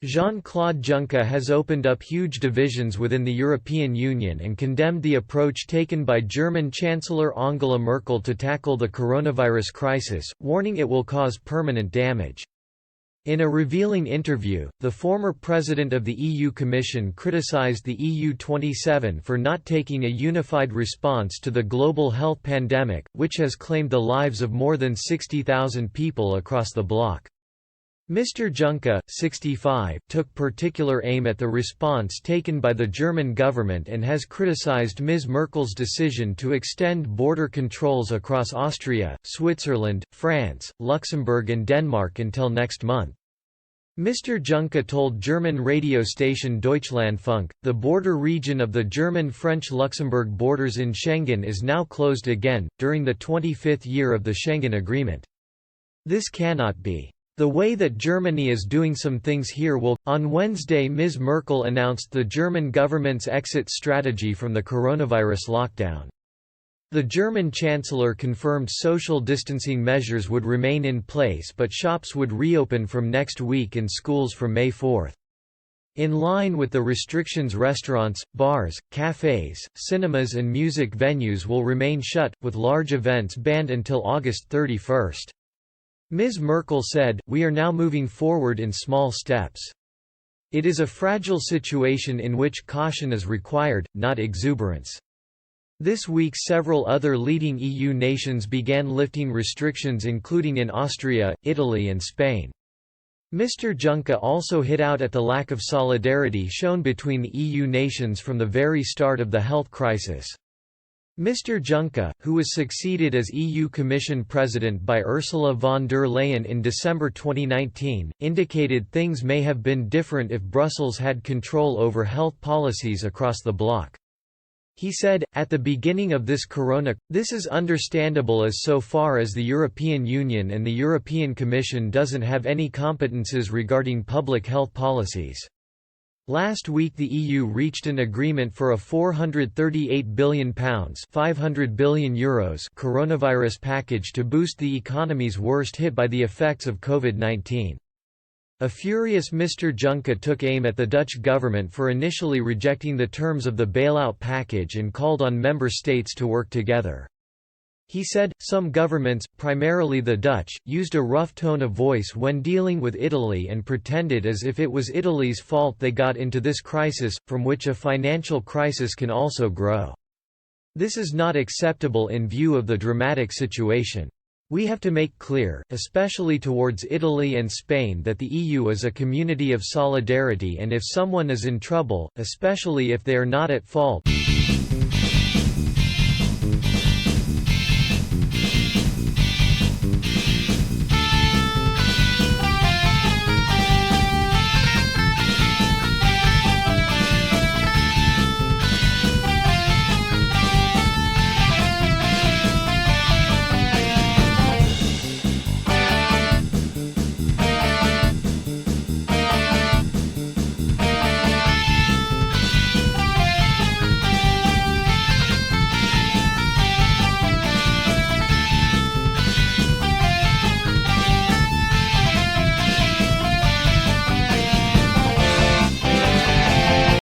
Jean-Claude Juncker has opened up huge divisions within the European Union and condemned the approach taken by German Chancellor Angela Merkel to tackle the coronavirus crisis, warning it will cause permanent damage. In a revealing interview, the former president of the EU Commission criticized the EU 27 for not taking a unified response to the global health pandemic, which has claimed the lives of more than 60,000 people across the bloc. Mr. Juncker, 65, took particular aim at the response taken by the German government and has criticized Ms. Merkel's decision to extend border controls across Austria, Switzerland, France, Luxembourg and Denmark until next month. Mr. Juncker told German radio station Deutschlandfunk, the border region of the German-French-Luxembourg borders in Schengen is now closed again, during the 25th year of the Schengen Agreement. This cannot be. The way that Germany is doing some things here will. On Wednesday, Ms. Merkel announced the German government's exit strategy from the coronavirus lockdown. The German Chancellor confirmed social distancing measures would remain in place, but shops would reopen from next week and schools from May 4. In line with the restrictions, restaurants, bars, cafes, cinemas and music venues will remain shut, with large events banned until August 31. Ms. Merkel said, "We are now moving forward in small steps. It is a fragile situation in which caution is required, not exuberance." This week several other leading EU nations began lifting restrictions, including in Austria, Italy and Spain. Mr. Juncker also hit out at the lack of solidarity shown between the EU nations from the very start of the health crisis. Mr. Juncker, who was succeeded as EU Commission President by Ursula von der Leyen in December 2019, indicated things may have been different if Brussels had control over health policies across the bloc. He said, "At the beginning of this is understandable as so far as the European Union and the European Commission doesn't have any competences regarding public health policies." Last week the EU reached an agreement for a £438 billion €500 billion coronavirus package to boost the economies worst hit by the effects of COVID-19. A furious Mr. Juncker took aim at the Dutch government for initially rejecting the terms of the bailout package and called on member states to work together. He said, some governments, primarily the Dutch, used a rough tone of voice when dealing with Italy and pretended as if it was Italy's fault they got into this crisis, from which a financial crisis can also grow. This is not acceptable in view of the dramatic situation. We have to make clear, especially towards Italy and Spain, that the EU is a community of solidarity, and if someone is in trouble, especially if they are not at fault,